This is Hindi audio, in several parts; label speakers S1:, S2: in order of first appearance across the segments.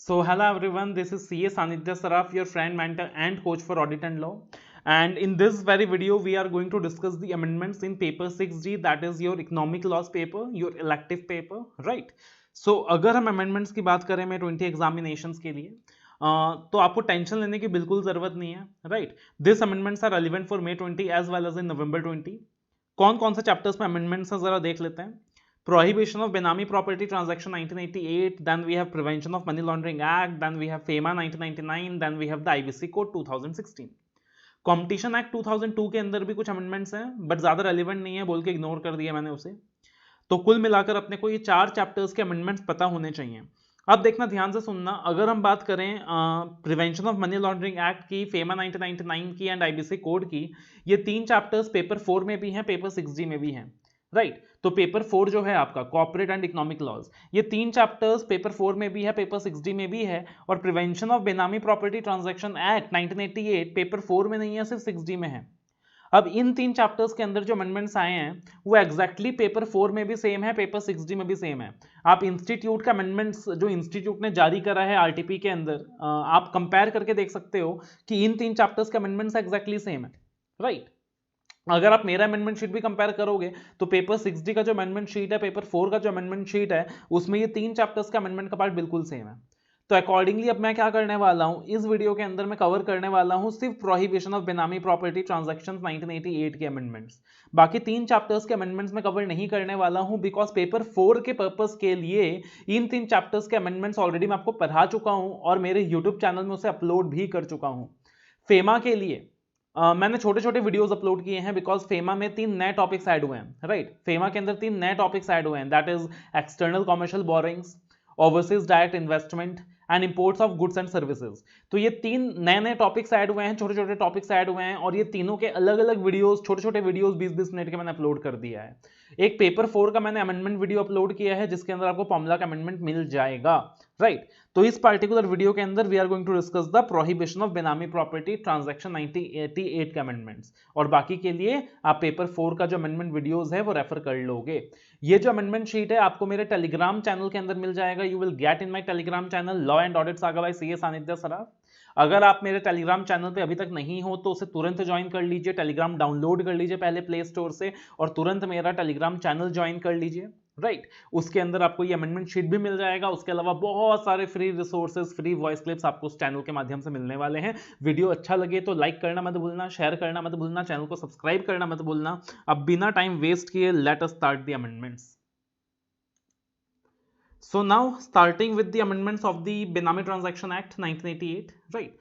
S1: So hello everyone, this is CA Sanidhya Saraf, your friend, mentor and coach for audit and law. And in this very video, we are going to discuss the amendments in paper 6G, that is your economic laws paper, your elective paper, right? So अगर हम amendments की बात करें मैं 20 examinations के लिए तो आपको टेंशन लेने की बिल्कुल जरूरत नहीं है, right? This amendments are relevant for May 20 as well as in November 20. कौन कौन से चैप्टर्स में अमेंडमेंट्स हैं जरा देख लेते हैं. Prohibition of Benami Property Transaction 1988, then we have Prevention of Money Laundering Act, then we have FEMA 1999, then we have the IBC Code 2016. Competition Act 2002 के अंदर भी कुछ अमेंडमेंट्स हैं बट ज्यादा रेलिवेंट नहीं है बोल के इग्नोर कर दिया मैंने उसे. तो कुल मिलाकर अपने को ये 4 चैप्टर्स के अमेंडमेंट्स पता होने चाहिए. अब देखना ध्यान से सुनना, अगर हम बात करें prevention of money laundering act की, फेमा 1999 की एंड आईबीसी कोड की, ये 3 चैप्टर्स पेपर 4 में भी हैं, पेपर 6G में भी हैं, राइट? तो पेपर 4 जो है आपका कॉर्पोरेट एंड इकोनॉमिक लॉज, ये 3 चैप्टर्स पेपर 4 में भी है, पेपर 6G में भी है. और prevention of benami property transaction act 1988 paper 4 में नहीं है, सिर्फ 6G में है. अब इन 3 चैप्टर्स के अंदर जो अमेंडमेंट्स आए हैं वो एग्जैक्टली पेपर 4 में भी सेम है, पेपर 6G में भी सेम है. आप इंस्टीट्यूट का अमेंडमेंट्स जो इंस्टीट्यूट ने जारी करा है आरटीपी के अंदर, आप कंपेयर करके देख सकते हो कि इन 3 चैप्टर्स के अमेंडमेंट्स एग्जैक्टली सेम है, राइट? अगर आप मेरा अमेंडमेंट शीट भी कंपेयर करोगे तो पेपर 6D का जो अमेंडमेंट शीट है, पेपर 4 का जो अमेंडमेंट शीट है, उसमें ये 3 चैप्टर्स का अमेंडमेंट का पार्ट बिल्कुल सेम है. तो अकॉर्डिंगली अब मैं क्या करने वाला हूं, इस वीडियो के अंदर मैं कवर करने वाला हूं सिर्फ prohibition of benami property transactions 1988 के अमेंडमेंट्स. बाकी 3 चैप्टर्स के अमेंडमेंट्स मैं कवर नहीं करने वाला हूं बिकॉज पेपर 4 के पर्पस के लिए इन 3 चैप्टर्स के अमेंडमेंट्स ऑलरेडी मैं आपको पढ़ा चुका हूं और मेरे यूट्यूब चैनल में उसे अपलोड भी कर चुका हूं. फेमा के लिए मैंने छोटे छोटे वीडियोस अपलोड किए हैं बिकॉज फेमा में 3 नए टॉपिक्स ऐड हुए हैं, राइट? फेमा के अंदर 3 नए टॉपिक्स ऐड हुए हैं, that is external commercial borings, overseas direct investment and imports of goods and services. तो ये 3 नए नए टॉपिक्स ऐड हुए हैं, छोटे छोटे टॉपिक्स ऐड हुए हैं और ये तीनों के अलग अलग वीडियोस, छोटे छोटे वीडियोस 20-20 मिनट के मैंने अपलोड कर दिया है. एक पेपर 4 का मैंने अमेंडमेंट वीडियो अपलोड किया है जिसके अंदर आपको फॉर्मूला का अमेंडमेंट मिल जाएगा, राइट? तो इस पर्टिकुलर वीडियो के अंदर we are going to discuss the prohibition of benami property transaction 1988 के अमेंडमेंट्स. और बाकी के लिए आप पेपर 4 का जो अमेंडमेंट वीडियोस है वो रेफर कर लोगे. ये जो अमेंडमेंट शीट है आपको मेरे टेलीग्राम चैनल के अंदर मिल जाएगा. You will get in my Telegram channel law and audit saga by CA Sanidhya Saraf. अगर आप मेरे टेलीग्राम चैनल पे अभी तक नहीं हो तो उसे तुरंत ज्वाइन कर लीजिए, टेलीग्राम डाउनलोड कर लीजिए पहले प्ले स्टोर से और तुरंत मेरा टेलीग्राम चैनल ज्वाइन कर लीजिए, राइट? उसके अंदर आपको ये अमेंडमेंट शीट भी मिल जाएगा. उसके अलावा बहुत सारे free resources, free voice clips आपको उस चैनल के माध्यम से मिलने वाले हैं. वीडियो अच्छा लगे तो लाइक करना मत भूलना, शेयर करना मत भूलना, चैनल को सब्सक्राइब करना मत भूलना. अब बिना टाइम वेस्ट किए let us start the amendments. So now starting with the amendments of the Benami Transaction Act 1988, right?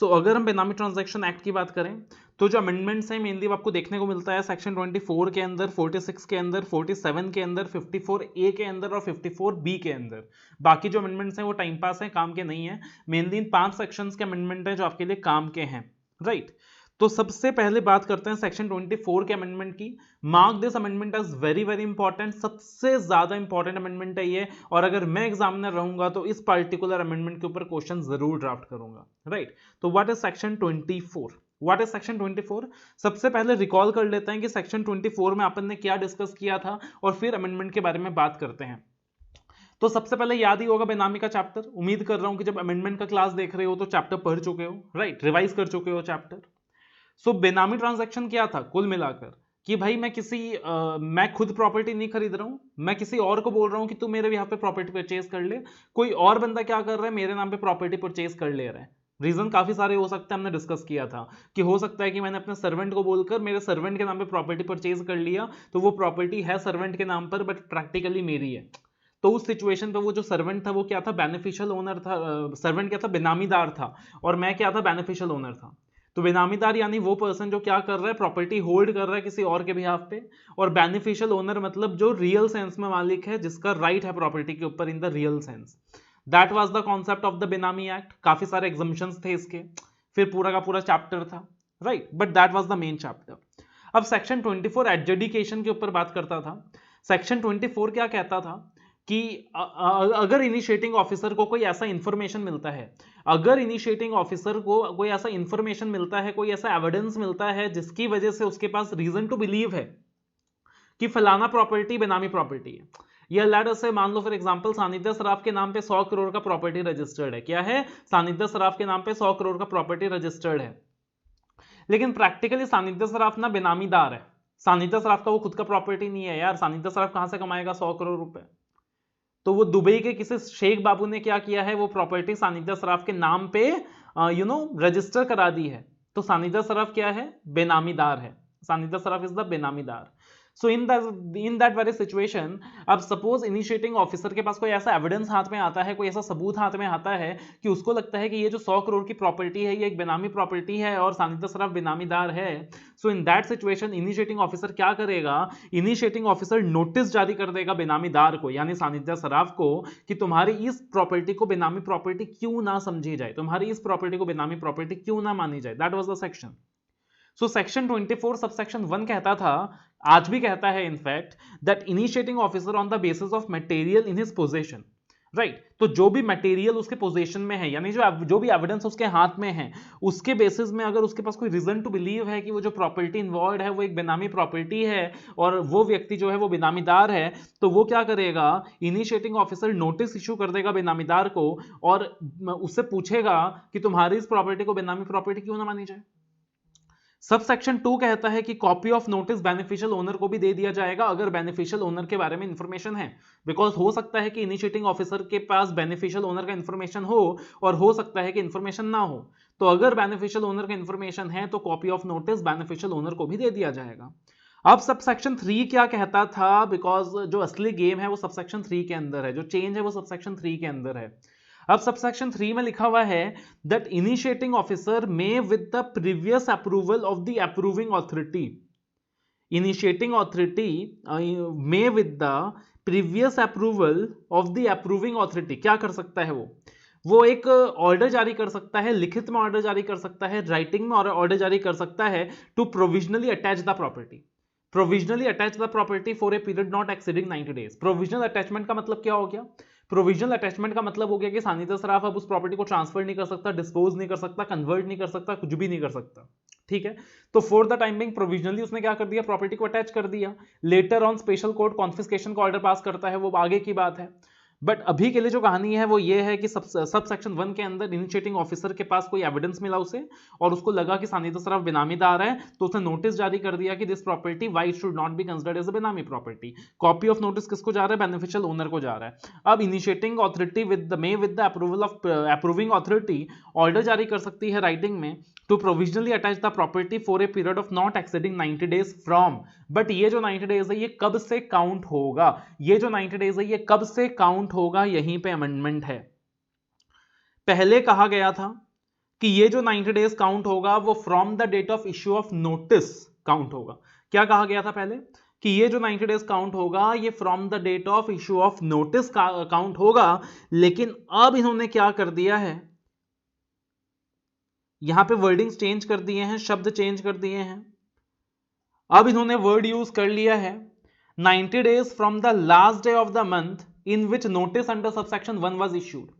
S1: So अगर हम बेनामी ट्रांजैक्शन एक्ट की बात करें तो जो अमेंडमेंट्स हैं मेनली आपको देखने को मिलता है सेक्शन 24 के अंदर, 46 के अंदर, 47 के अंदर, 54A के अंदर और 54B के अंदर. बाकी जो अमेंडमेंट्स हैं वो टाइम पास हैं, काम के नहीं है. मेनली इन 5 सेक्शंस के अमेंडमेंट हैं जो आपके लिए काम के हैं, राइट? तो सबसे पहले बात करते हैं सेक्शन 24 के अमेंडमेंट की. Mark this amendment as very very important, सबसे ज्यादा इंपॉर्टेंट अमेंडमेंट है ये. और अगर मैं एग्जामिनर रहूंगा तो इस पर्टिकुलर अमेंडमेंट के ऊपर क्वेश्चन जरूर ड्राफ्ट करूंगा, राइट? तो what is section 24? What is section 24? सबसे पहले रिकॉल कर लेते हैं कि सेक्शन 24 में अपन ने क्या डिस्कस किया था और फिर अमेंडमेंट के बारे में बात करते हैं. तो सबसे पहले याद ही होगा बेनामी का चैप्टर. उम्मीद कर रहा हूं कि जब अमेंडमेंट का क्लास देख रहे हो तो चैप्टर पढ़ चुके हो, राइट? रिवाइज कर चुके हो चैप्टर. सो बेनामी ट्रांजैक्शन क्या था कुल मिलाकर कि भाई मैं खुद प्रॉपर्टी नहीं खरीद रहा हूं, मैं किसी और को बोल रहा हूं कि तू मेरे यहाँ पे प्रॉपर्टी परचेज कर ले. कोई और बंदा क्या कर रहा है, मेरे नाम पे प्रॉपर्टी परचेज कर ले रहा है. रीजन काफी सारे हो सकते हैं, हमने डिस्कस किया था कि हो सकता है कि मैंने अपने सर्वेंट को बोलकर मेरे सर्वेंट के नाम पे प्रॉपर्टी परचेज कर लिया, तो वो प्रॉपर्टी है सर्वेंट के नाम पर बट प्रैक्टिकली मेरी है. तो उस सिचुएशन पे वो जो सर्वेंट था वो क्या था, बेनिफिशियल ओनर था. सर्वेंट क्या था, बेनामीदार था और मैं क्या था, बेनिफिशियल ओनर था. तो बेनामीदार यानी वो पर्सन जो क्या कर रहा है, प्रॉपर्टी होल्ड कर रहा है किसी और के बिहाफ पे. और बेनिफिशियल ओनर मतलब जो रियल सेंस में मालिक है, जिसका राइट है प्रॉपर्टी के ऊपर in the real sense. That was the concept of the बेनामी एक्ट. काफी सारे एग्जम्पशंस थे इसके, फिर पूरा का पूरा चैप्टर था, right? But that was the main chapter. अब सेक्शन 24 एडजुडिकेशन के ऊपर बात करता था. सेक्शन 24 क्या कहता था कि अगर इनिशिएटिंग ऑफिसर को कोई ऐसा इंफॉर्मेशन मिलता है, अगर इनिशिएटिंग ऑफिसर को कोई ऐसा इंफॉर्मेशन मिलता है, कोई ऐसा एविडेंस मिलता है जिसकी वजह से उसके पास रीजन टू बिलीव है कि फलाना प्रॉपर्टी बेनामी प्रॉपर्टी है, या लेट अस से मान लो फॉर एग्जांपल सानिध्य सराफ के नाम पे 100 करोड़ का प्रॉपर्टी रजिस्टर्ड है। क्या है? सानिध्य सराफ के नाम पे 100 करोड़ का प्रॉपर्टी रजिस्टर्ड है, लेकिन प्रैक्टिकली सानिध्य सराफ ना बेनामीदार है। सानिध्य सराफ का वो खुद का प्रॉपर्टी नहीं है यार। सानिध्य सराफ कहां से कमाएगा 100 करोड़ रुपए? तो वो दुबई के किसी शेख बाबू ने क्या किया है, वो प्रॉपर्टी सानिध्य सराफ के नाम पे रजिस्टर करा दी है। तो सानिध्य सराफ क्या है? बेनामीदार है। सानिध्य सराफ इज द बेनामीदार। So in that very situation, अब सपोज इनिशिएटिंग ऑफिसर के पास कोई ऐसा एविडेंस हाथ में आता है, कोई ऐसा सबूत हाथ में आता है कि उसको लगता है कि ये जो 100 करोड़ की प्रॉपर्टी है ये एक बेनामी प्रॉपर्टी है और सानिध्य सराफ बेनामीदार है। So in that situation initiating officer क्या करेगा? इनिशिएटिंग ऑफिसर नोटिस जारी कर देगा बेनामीदार को, यानी सानिध्य सराफ को, कि तुम्हारी इस प्रॉपर्टी को बेनामी प्रॉपर्टी क्यों ना समझी जाए, तुम्हारी इस प्रॉपर्टी को बेनामी प्रॉपर्टी क्यों ना मानी जाए। That was the section. So section 24 subsection 1 कहता था, आज भी कहता है in fact, that initiating officer on the basis of material in his position, right. तो जो भी मटेरियल उसके पोजीशन में है, यानी जो भी एविडेंस उसके हाथ में है, उसके बेसिस में अगर उसके पास कोई रीजन टू बिलीव है कि वो जो प्रॉपर्टी इन्वॉल्व है वो एक बेनामी प्रॉपर्टी है और वो व्यक्ति जो है वो बेनामीदार है, तो वो क्या करेगा? इनिशिएटिंग ऑफिसर नोटिस इशू कर देगा बेनामीदार को और उससे पूछेगा कि तुम्हारी इस प्रॉपर्टी को बेनामी प्रॉपर्टी क्यों ना मानी जाए। सब सेक्शन 2 कहता है कि copy of notice beneficial owner को भी दे दिया जाएगा अगर बेनिफिशियल ओनर के बारे में इंफॉर्मेशन है। बिकॉज हो सकता है कि इनिशिएटिंग ऑफिसर के पास बेनिफिशियल ओनर का इंफॉर्मेशन हो और हो सकता है कि इंफॉर्मेशन ना हो। तो अगर बेनिफिशियल ओनर का इंफॉर्मेशन है तो copy of notice beneficial owner को भी दे दिया जाएगा। अब सब सेक्शन 3 क्या कहता था? बिकॉज जो असली गेम है वो सब सेक्शन 3 के अंदर है, जो चेंज है वो सब सेक्शन 3 के अंदर है। अब सबसेक्शन 3 में लिखा हुआ है that initiating officer may with the previous approval of the approving authority, initiating authority may with the previous approval of the approving authority क्या कर सकता है? वो एक ऑर्डर जारी कर सकता है, लिखित में ऑर्डर जारी कर सकता है, राइटिंग में ऑर्डर जारी कर सकता है to provisionally attach the property. Provisionally attach the property for a period not exceeding 90 days. Provisional attachment का मतलब क्या हो गया? प्रोविजनल अटैचमेंट का मतलब हो गया कि सानिध्य सराफ अब उस प्रॉपर्टी को ट्रांसफर नहीं कर सकता, डिस्पोज नहीं कर सकता, कन्वर्ट नहीं कर सकता, कुछ भी नहीं कर सकता। ठीक है, तो for the time being provisionally उसने क्या कर दिया? प्रॉपर्टी को अटैच कर दिया। Later on special court confiscation का ऑर्डर पास करता है, वो आगे की बात है। बट अभी के लिए जो कहानी है वो ये है कि सब सेक्शन 1 के अंदर इनिशिएटिंग ऑफिसर के पास कोई एविडेंस मिला उसे और उसको लगा कि सानिध्य सराफ बेनामीदार है, तो उसने नोटिस जारी कर दिया कि this property why should not be considered as a benami property. Copy of notice किसको जा रहा है? बेनिफिशियल ओनर को जा रहा है। अब initiating authority with the approval of approving authority order जारी कर सकती है राइटिंग में to provisionally attach the property for a period of not exceeding 90 days from. But ये जो 90 डेज है ये कब से काउंट होगा? ये जो 90 डेज है ये कब से काउंट होगा? यहीं पे अमेंडमेंट है। पहले कहा गया था कि ये जो 90 डेज काउंट होगा वो from the date of issue of notice count होगा। क्या कहा गया था पहले? कि ये जो 90 डेज काउंट होगा ये from the date of issue of notice count होगा। लेकिन अब इन्होंने क्या कर दिया है? यहां पे वर्डिंग्स चेंज कर दिए हैं, शब्द चेंज कर दिए हैं। अब इन्होंने वर्ड यूज कर लिया है 90 days from the last day of the month in which notice under subsection 1 was issued.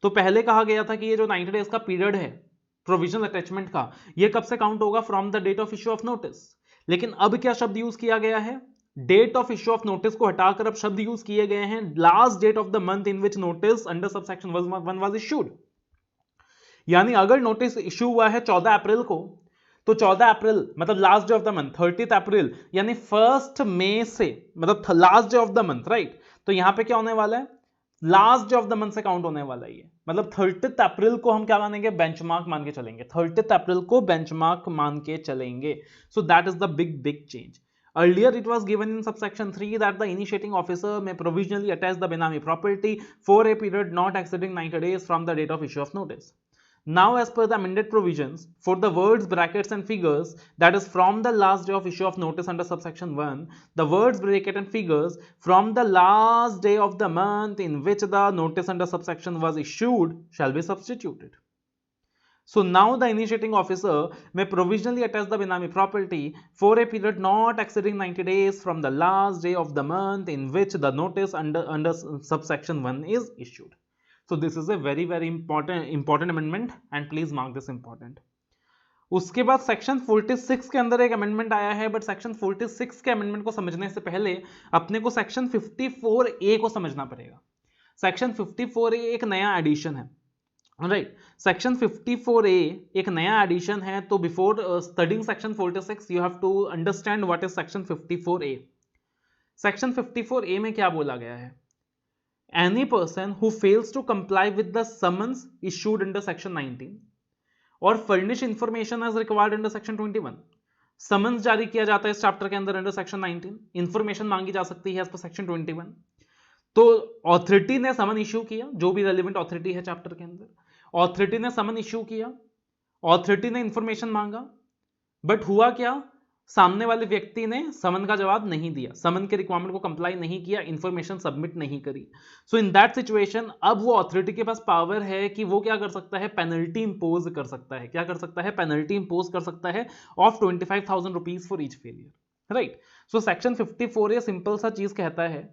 S1: तो पहले कहा गया था कि ये जो 90 डेज का पीरियड है प्रोविजनल अटैचमेंट का, ये कब से काउंट होगा? From the date of issue of notice. लेकिन अब क्या शब्द यूज किया गया है? Date of issue of notice को हटाकर अब शब्द यूज किए गए हैं last date of the month in which notice under subsection 1 was issued. यानी अगर नोटिस इश्यू हुआ है 14 अप्रैल को, तो 14 अप्रैल मतलब last day of the month, 30 अप्रैल यानी 1 मई से मतलब last day of the month, right. तो यहां पे क्या होने वाला है? Last day of the month से काउंट होने वाला है ये। मतलब 30 अप्रैल को हम क्या मानेंगे? बेंचमार्क मान के चलेंगे। 30 अप्रैल को बेंचमार्क मान के चलेंगे। So that is the big change. Earlier, it was given in subsection 3 that the initiating officer may provisionally attach the benami property for a period not exceeding 90 days from the date of issue of notice. Now, as per the amended provisions, for the words, brackets and figures, that is from the last day of issue of notice under subsection 1, the words, bracket and figures from the last day of the month in which the notice under subsection was issued shall be substituted. So now the initiating officer may provisionally attach the benami property for a period not exceeding 90 days from the last day of the month in which the notice under subsection 1 is issued. So this is a very important amendment and please mark this important. उसके बाद सेक्शन 46 के अंदर एक अमेंडमेंट आया है, बट सेक्शन 46 के अमेंडमेंट को समझने से पहले अपने को सेक्शन 54A को समझना पड़ेगा। सेक्शन 54A एक नया एडिशन है, राइट। सेक्शन 54A एक नया एडिशन है, तो before studying section 46 you have to understand what is section 54A। Section 54A में क्या बोला गया है? Any person who fails to comply with the summons issued under section 19 और furnish information as required under section 21। Summons जारी किया जाता है इस चैप्टर के अंदर अंडर सेक्शन 19, इंफॉर्मेशन मांगी जा सकती है एज पर सेक्शन 21। तो ऑथोरिटी ने समन इश्यू किया, जो भी रेलिवेंट ऑथोरिटी है चैप्टर के अंदर, ऑथोरिटी ने समन इश्यू किया, ऑथोरिटी ने इंफॉर्मेशन मांगा, बट हुआ क्या? सामने वाले व्यक्ति ने समन का जवाब नहीं दिया, समन के रिक्वायरमेंट को कंप्लाई नहीं किया, इंफॉर्मेशन सबमिट नहीं करी। सो इन दैट सिचुएशन अब वो अथॉरिटी के पास पावर है कि वो क्या कर सकता है? पेनल्टी इंपोज कर सकता है। क्या कर सकता है? पेनल्टी इंपोज कर सकता है of 25,000 rupees for each failure, right. So section 54A simple सा चीज कहता है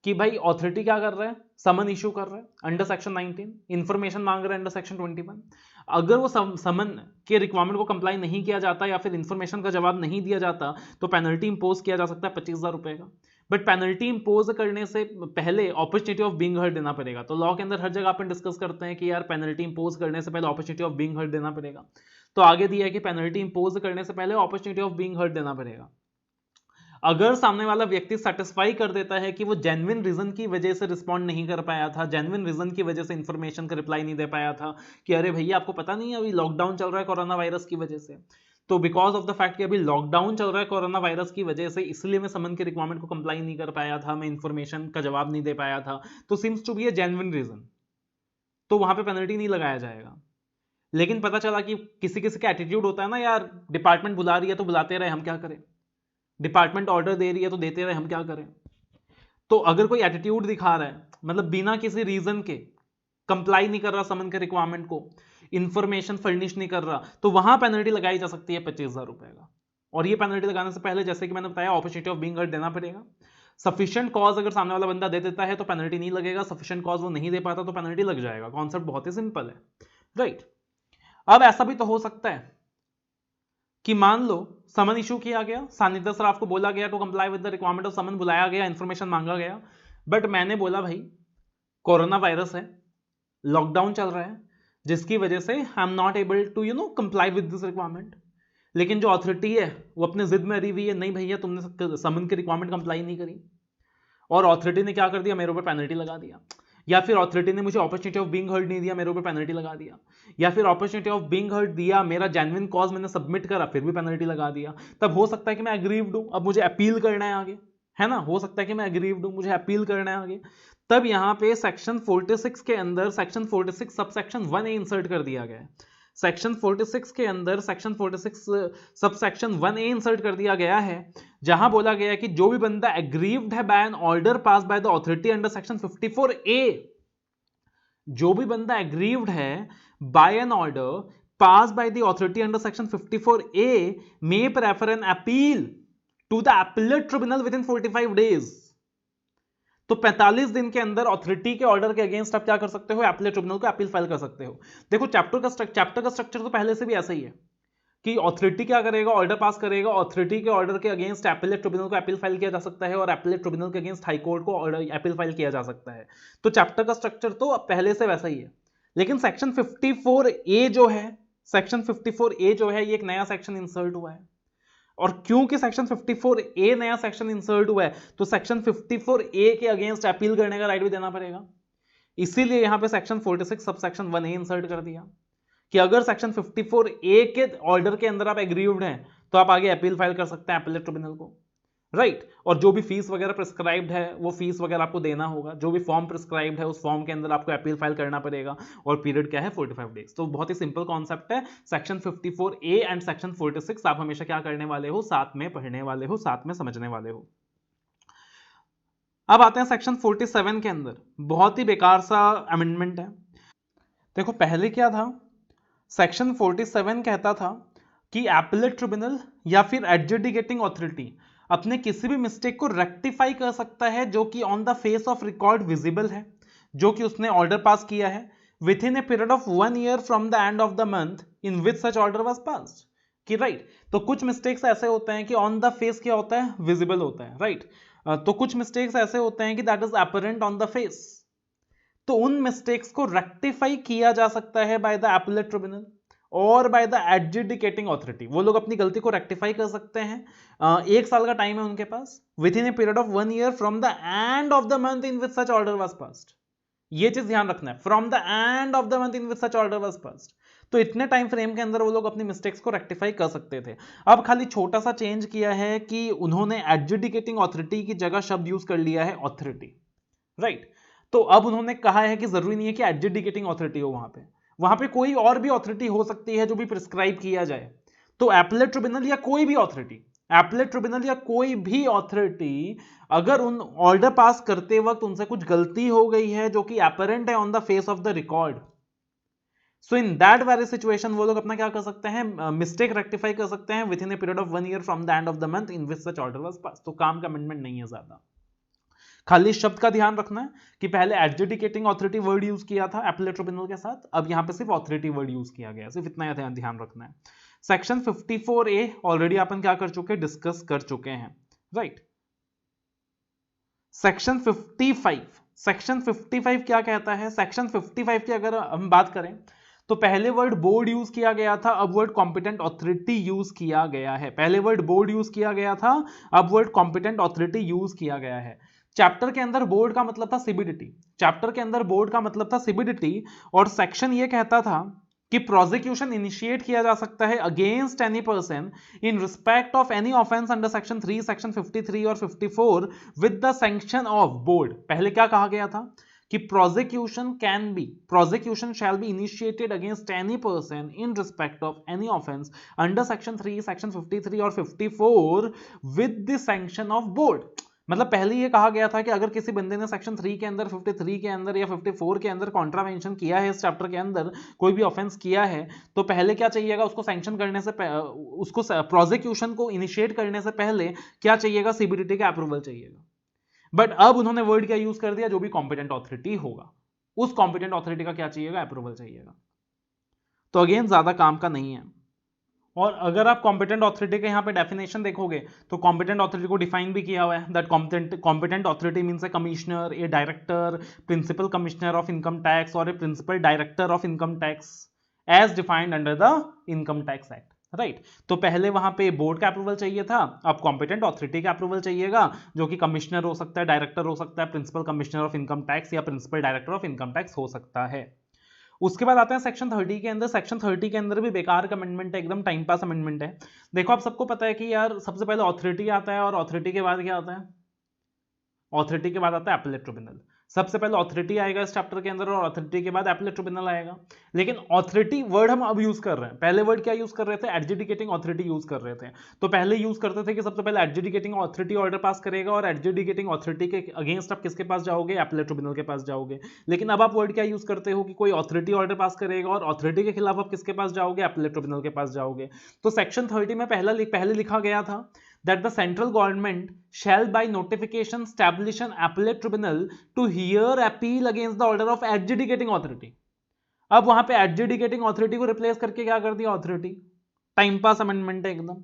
S1: कि भाई ऑथोरिटी क्या कर रहा है? समन इश्यू कर रहा है अंडर सेक्शन 19, इंफॉर्मेशन मांग रहा है अंडर सेक्शन 21। अगर वो समन के रिक्वायरमेंट को कंप्लाई नहीं किया जाता या फिर इंफॉर्मेशन का जवाब नहीं दिया जाता तो पेनल्टी इंपोज किया जा सकता है 25,000 रुपए का। बट पेनल्टी इंपोज करने से पहले अपॉर्चुनिटी ऑफ बीइंग हर्ड देना पड़ेगा। तो लॉ के अंदर हर जगह अपन डिस्कस करते हैं कि यार पेनल्टी इंपोज करने से पहले अपॉर्चुनिटी ऑफ बीइंग हर्ड देना पड़ेगा। तो आगे दिया है कि पेनल्टी इंपोज करने से पहले अपॉर्चुनिटी ऑफ बीइंग हर्ड देना पड़ेगा। अगर सामने वाला व्यक्ति सेटिस्फाई कर देता है कि वो जेन्युइन रीजन की वजह से रिस्पॉन्ड नहीं कर पाया था, जेन्युइन रीजन की वजह से इंफॉर्मेशन का रिप्लाई नहीं दे पाया था कि अरे भैया आपको पता नहीं है अभी लॉकडाउन चल रहा है कोरोना वायरस की वजह से, तो बिकॉज ऑफ द फैक्ट कि अभी लॉकडाउन चल रहा है कोरोना वायरस की वजह से इसलिए मैं समन के रिक्वायरमेंट को कंप्लाई नहीं कर पाया था, मैं इंफॉर्मेशन का जवाब नहीं दे पाया था, तो seems to be a genuine reason, तो वहां पे पेनल्टी नहीं लगाया जाएगा। लेकिन पता चला कि किसी किसी का एटीट्यूड होता है ना, यार डिपार्टमेंट बुला रही है तो बुलाते रहे, हम क्या करें, डिपार्टमेंट ऑर्डर दे रही है तो देते रहे, हम क्या करें। तो अगर कोई एटीट्यूड दिखा रहा है, मतलब बिना किसी रीजन के कंप्लाई नहीं कर रहा समन के रिक्वायरमेंट को, इंफॉर्मेशन फर्निश नहीं कर रहा, तो वहां पेनल्टी लगाई जा सकती है 25,000 रुपए का। और ये पेनल्टी लगाने से पहले जैसे कि मैंने बताया अपॉर्चुनिटी ऑफ बीइंग हर्ड देना पड़ेगा। सफिशिएंट कॉज अगर सामने वाला बंदा दे देता है तो पेनल्टी नहीं लगेगा, सफिशिएंट कॉज वो नहीं दे पाता तो पेनल्टी लग जाएगा। कॉन्सेप्ट बहुत ही सिंपल है, राइट। अब ऐसा भी तो हो सकता है कि मान लो समन इशू किया गया, सानिध्य सराफ को बोला गया to comply with the requirement of summon, बुलाया गया, इंफॉर्मेशन मांगा गया, बट मैंने बोला भाई कोरोना वायरस है, लॉकडाउन चल रहा है, जिसकी वजह से I am not able to comply with this requirement. लेकिन जो अथॉरिटी है वो अपने जिद में अड़ी हुई है, नहीं भैया तुमने समन की रिक्वायरमेंट कंप्लाई नहीं करी, और अथॉरिटी ने क्या कर दिया, मेरे ऊपर पेनल्टी लगा दिया। या फिर अथॉरिटी ने मुझे अपॉर्चुनिटी ऑफ बीइंग हर्ड नहीं दिया, मेरे ऊपर पेनल्टी लगा दिया। या फिर अपॉर्चुनिटी ऑफ बीइंग हर्ड दिया, मेरा जेन्युइन कॉज मैंने सबमिट करा, फिर भी पेनल्टी लगा दिया। तब हो सकता है कि मैं एग्रीव्ड हूं, अब मुझे अपील करना है आगे, है ना, हो सकता है कि मैं एग्रीव्ड हूं, मुझे अपील करना है आगे। तब यहां पे सेक्शन 46 के अंदर सेक्शन 46 सबसेक्शन 1A इंसर्ट कर दिया गया है। सेक्शन 46 के अंदर सेक्शन 46 सबसेक्शन 1A इंसर्ट कर दिया गया है, जहां बोला गया है कि जो भी बंदा एग्रीव्ड है by an order pass by the authority under section 54A, जो भी बंदा एग्रीव्ड है by an order pass by the authority under section 54A may prefer an appeal to the appellate tribunal within 45 days. तो 45 दिन के अंदर अथॉरिटी के ऑर्डर के अगेंस्ट आप क्या कर सकते हो, अपीलेट ट्रिब्यूनल को अपील फाइल कर सकते हो। देखो चैप्टर का स्ट्रक्चर तो पहले से भी ऐसा ही है कि अथॉरिटी क्या करेगा, ऑर्डर पास करेगा, अथॉरिटी के ऑर्डर के अगेंस्ट अपीलेट ट्रिब्यूनल को अपील फाइल किया जा सकता है और अपीलेट ट्रिब्यूनल के अगेंस्ट हाई कोर्ट को अपील फाइल किया जा सकता है। तो चैप्टर का स्ट्रक्चर तो पहले से वैसा ही है। लेकिन सेक्शन 54A जो है, सेक्शन 54A जो है, ये एक नया सेक्शन इंसर्ट हुआ है, और क्योंकि सेक्शन 54A नया सेक्शन इंसर्ट हुआ है तो सेक्शन 54A के अगेंस्ट अपील करने का राइट भी देना पड़ेगा। इसीलिए यहां पे सेक्शन 46 सबसेक्शन 1A इंसर्ट कर दिया कि अगर सेक्शन 54A के ऑर्डर के अंदर आप एग्रीव्ड हैं तो आप आगे अपील फाइल कर सकते हैं अपीलेट ट्रिब्यूनल को, राइट। और जो भी फीस वगैरह प्रिस्क्राइब्ड है वो फीस वगैरह आपको देना होगा, जो भी फॉर्म प्रिस्क्राइब्ड है उस फॉर्म के अंदर आपको अपील फाइल करना पड़ेगा, और पीरियड क्या है 45 डेज। तो बहुत ही सिंपल कॉन्सेप्ट है। सेक्शन 54A एंड सेक्शन 46 आप हमेशा क्या करने वाले हो, साथ में पढ़ने वाले हो, साथ में समझने वाले हो। अब आते हैं सेक्शन 47 के अंदर, बहुत ही बेकार सा अमेंडमेंट है। देखो पहले क्या था, सेक्शन 47 कहता था कि अपीलेट ट्रिब्यूनल या फिर एडजुडिकेटिंग अथॉरिटी अपने किसी भी मिस्टेक को रेक्टिफाई कर सकता है जो कि on the face of record visible है, जो कि उसने ऑर्डर पास किया है with in a period of 1 year from the end of the month in which such order was passed. कि राइट। तो कुछ मिस्टेक्स ऐसे होते हैं कि ऑन द फेस क्या होता है, विजिबल होता है, राइट। तो कुछ मिस्टेक्स ऐसे होते हैं कि that is apparent on the face. तो उन मिस्टेक्स को रेक्टिफाई किया जा सकता है बाय द एपेलेट ट्रिब्यूनल और बाय द एडजुडिकेटिंग ऑथोरिटी। वो लोग अपनी गलती को रेक्टिफाई कर सकते हैं। 1 साल का टाइम है उनके पास, within a period of 1 year from the end of the month in which such order was passed. ये चीज ध्यान रखना है, from the end of the month in which such order was passed. तो इतने टाइम फ्रेम के अंदर वो लोग अपनी मिस्टेक्स को रेक्टिफाई कर सकते थे। अब खाली छोटा सा चेंज किया है कि उन्होंने एडजुडिकेटिंग ऑथोरिटी की जगह शब्द यूज कर लिया है ऑथोरिटी, राइट। तो अब उन्होंने कहा है कि जरूरी नहीं है कि एडजुडिकेटिंग ऑथोरिटी हो, वहां पे कोई और भी ऑथोरिटी हो सकती है जो भी प्रिस्क्राइब किया जाए। तो एपेलेट ट्रिब्यूनल या कोई भी ऑथोरिटी, एपेलेट ट्रिब्यूनल या कोई भी ऑथोरिटी अगर उन ऑर्डर पास करते वक्त उनसे कुछ गलती हो गई है जो कि अपरेंट है on the face of the record, so in that very situation वो लोग अपना क्या कर सकते हैं, मिस्टेक रेक्टिफाई कर सकते हैं within a period of 1 year from the end of the month in which such order was pass. तो काम का अमेंडमेंट नहीं है ज्यादा, खाली शब्द का ध्यान रखना है कि पहले एडजुडिकेटिंग ऑथोरिटी वर्ड यूज किया था एपेलेट ट्रिब्यूनल के साथ, अब यहां पे सिर्फ ऑथोरिटी वर्ड यूज किया गया, सिर्फ इतना ध्यान रखना है। सेक्शन 54A ऑलरेडी अपन क्या कर चुके, डिस्कस कर चुके हैं, राइट। सेक्शन 55 क्या कहता है, सेक्शन 55 की अगर हम बात करें तो पहले वर्ड बोर्ड यूज किया गया था, अब वर्ड कॉम्पिटेंट ऑथोरिटी यूज किया गया है। पहले वर्ड बोर्ड यूज किया गया था, अब वर्ड कॉम्पिटेंट ऑथोरिटी यूज किया गया है। चैप्टर के अंदर बोर्ड का मतलब था सीबीडीटी, चैप्टर के अंदर बोर्ड का मतलब था सीबीडीटी, और सेक्शन ये कहता था कि प्रोसिक्यूशन इनिशिएट किया जा सकता है against any person in respect of any offence under section 3, section 53 और 54 with the sanction of board. पहले क्या कहा गया था कि prosecution shall be initiated against any person in respect of any offense under section 3, section 53 और 54 with the sanction of board। मतलब पहले ये कहा गया था कि अगर किसी बंदे ने सेक्शन 3 के अंदर, 53 के अंदर या 54 के अंदर कॉन्ट्रावेंशन किया है, इस चैप्टर के अंदर कोई भी ऑफेंस किया है, तो पहले क्या चाहिएगा, उसको सैंक्शन करने से उसको प्रोसिक्यूशन को इनिशिएट करने से पहले क्या चाहिएगा, सीबीडीटी का अप्रूवल चाहिएगा। बट अब उन्होंने वर्ड क्या यूज कर दिया, जो भी कॉम्पिटेंट ऑथोरिटी होगा उस कॉम्पिटेंट ऑथोरिटी का क्या चाहिएगा, अप्रूवल चाहिएगा। तो अगेन ज्यादा काम का नहीं है। और अगर आप कॉम्पिटेंट ऑथोरिटी के यहाँ पे डेफिनेशन देखोगे तो कॉम्पिटेंट ऑथोरिटी को डिफाइन भी किया हुआ है, that competent authority means a commissioner, a director, principal commissioner of income tax और a principal director of income tax as defined under the income tax act, right. तो पहले वहां पे बोर्ड का अप्रूवल चाहिए था, अब कॉम्पिटेंट ऑथोरिटी का अप्रूवल चाहिएगा, जो कि कमिश्नर हो सकता है, डायरेक्टर हो सकता है, principal commissioner of income tax या principal director of income tax हो सकता है। उसके बाद आते हैं सेक्शन 30 के अंदर। सेक्शन 30 के अंदर भी बेकार का अमेंडमेंट है, एकदम टाइम पास अमेंडमेंट है। देखो आप सबको पता है कि यार सबसे पहले ऑथोरिटी आता है और ऑथोरिटी के बाद क्या आता है, ऑथोरिटी के बाद आता है एपेलेट ट्रिब्यूनल। सबसे पहले ऑथोरिटी आएगा इस चैप्टर के अंदर और ऑथोरिटी के बाद एपेलेट ट्रिब्यूनल आएगा। लेकिन ऑथोरिटी वर्ड हम अब यूज कर रहे हैं, पहले वर्ड क्या यूज कर रहे थे, एडजुडिकेटिंग ऑथोरिटी यूज कर रहे थे। तो पहले यूज करते थे कि सबसे पहले एडजुडिकेटिंग ऑथोरिटी ऑर्डर पास करेगा और एडजुडिकेटिंग ऑथोरिटी के अगेंस्ट आप किसके पास जाओगे, एपेलेट ट्रिब्यूनल के पास जाओगे। लेकिन अब आप वर्ड क्या यूज करते हो कि कोई ऑथोरिटी ऑर्डर पास करेगा और ऑथोरिटी के खिलाफ आप किसके पास जाओगे, एपेलेट ट्रिब्यूनल के पास जाओगे। तो सेक्शन 30 में पहले लिखा गया था that the central government shall by notification establish an appellate tribunal to hear appeal against the order of adjudicating authority। अब वहां पे adjudicating authority को रिप्लेस करके क्या कर दिया, authority। टाइम पास अमेंडमेंट है एकदम।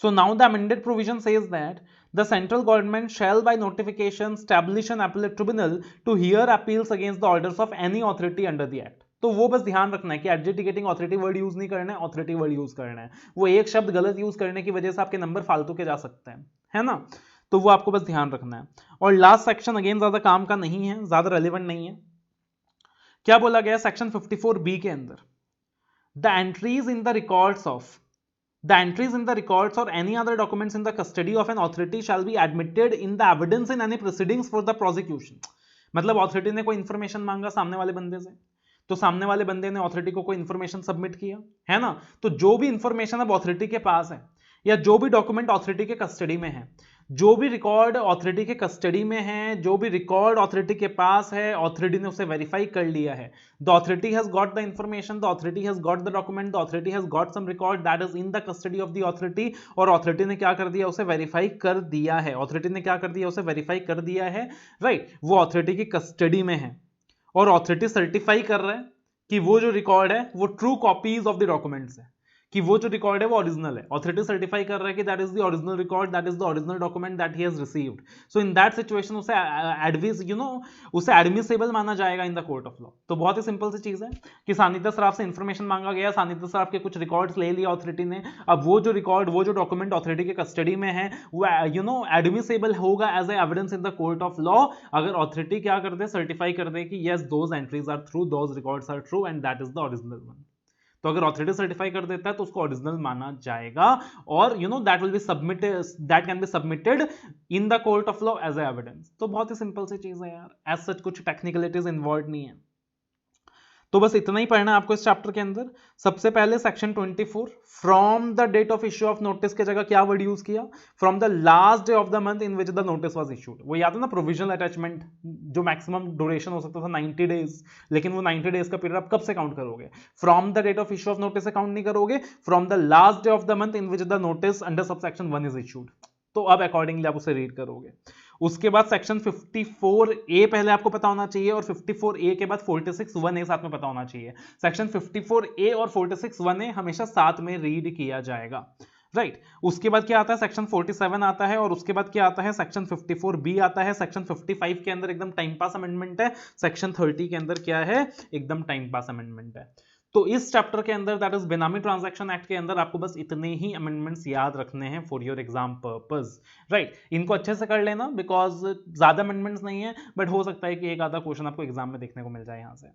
S1: So now the amended provision says that the central government shall by notification establish an appellate tribunal to hear appeals against the orders of any authority under the act। तो वो बस ध्यान रखना है कि एडजुडिकेटिंग ऑथोरिटी वर्ड यूज नहीं करना है, ऑथोरिटी वर्ड यूज करना है। वो एक शब्द गलत यूज करने की वजह से आपके नंबर फालतू के जा सकते हैं, है ना। तो वो आपको बस ध्यान रखना है। और लास्ट सेक्शन अगेन ज्यादा काम का नहीं है, ज्यादा रेलिवेंट नहीं है। क्या बोला गया सेक्शन 54B के अंदर, the entries in the records of The entries in the records or any other documents in the custody of an authority shall be admitted in the evidence in any proceedings for the prosecution। मतलब ऑथोरिटी ने कोई इंफॉर्मेशन मांगा सामने वाले बंदे से, तो सामने वाले बंदे ने ऑथोरिटी को कोई इंफॉर्मेशन सबमिट किया, है ना। तो जो भी इंफॉर्मेशन अब ऑथोरिटी के पास है या जो भी डॉक्यूमेंट ऑथोरिटी के कस्टडी में है, जो भी रिकॉर्ड ऑथोरिटी के कस्टडी में है, जो भी रिकॉर्ड ऑथोरिटी के पास है, ऑथोरिटी ने उसे वेरीफाई कर लिया है। The authority has got the information, the authority has got the document, the authority has got some record that is in the custody of the authority, और ऑथोरिटी ने क्या कर दिया, उसे वेरीफाई कर दिया है। ऑथोरिटी ने क्या कर दिया, उसे वेरीफाई कर दिया है, राइट। वो ऑथोरिटी की कस्टडी में है और ऑथोरिटी सर्टिफाई कर रहा है कि वो जो रिकॉर्ड है वो true copies of the documents है, कि वो जो रिकॉर्ड है वो ओरिजिनल है, ऑथोरिटी सर्टिफाई कर रहा है कि that is the original record, that is the original document that he has received, so in that situation उसे एडविस उसे एडमिसेबल माना जाएगा इन द कोर्ट ऑफ लॉ। तो बहुत ही सिंपल सी चीज है कि सानिध्य सराफ से इंफॉर्मेशन मांगा गया, सानिध्य सराफ के कुछ रिकॉर्ड्स ले लिया ऑथोरिटी ने, अब वो जो रिकॉर्ड, वो जो डॉक्यूमेंट ऑथोरिटी के कस्टडी में है वो एडमिसेबल होगा as a evidence in the court of law अगर ऑथोरिटी क्या कर दे, सर्टिफाई कर दे कि yes those entries are true, those records are true and that is the original one. तो अगर ऑथोरिटी सर्टिफाई कर देता है तो उसको ओरिजिनल माना जाएगा और that will be submitted, that can be submitted in the court of law as a evidence. तो बहुत ही सिंपल सी चीज है यार, एज सच कुछ टेक्निकलिटीज इन्वॉल्व नहीं है। तो बस इतना ही पढ़ना है आपको इस चैप्टर के अंदर। सबसे पहले section 24, from the date of issue of notice के जगह क्या वर्ड यूज किया, from the last day of the month in which the notice was issued. वो याद है ना प्रोविजनल अटैचमेंट, जो मैक्सिमम ड्यूरेशन हो सकता था 90 डेज, लेकिन वो 90 डेज का पीरियड आप कब से काउंट करोगे, from the date of issue of notice से काउंट नहीं करोगे, from the last day of the month in which the notice under subsection 1 is issued. तो अब अकॉर्डिंगली आप उसे रीड करोगे। उसके बाद सेक्शन 54A पहले आपको पता होना चाहिए और 54A के बाद 46(1)A साथ में पता होना चाहिए। सेक्शन 54A और 46(1)A हमेशा साथ में रीड किया जाएगा, राइट। उसके बाद क्या आता है, सेक्शन 47 आता है और उसके बाद क्या आता है, सेक्शन 54B आता है। सेक्शन 55 के अंदर एकदम टाइम पास अमेंडमेंट है, सेक्शन 30 के अंदर क्या है, एकदम टाइम पास अमेंडमेंट है। तो इस चैप्टर के अंदर दैट इज बेनामी ट्रांजैक्शन एक्ट के अंदर आपको बस इतने ही अमेंडमेंट्स याद रखने हैं for your exam purpose, right. इनको अच्छे से कर लेना बिकॉज ज्यादा अमेंडमेंट्स नहीं है, बट हो सकता है कि एक आधा क्वेश्चन आपको एग्जाम में देखने को मिल जाए यहाँ से।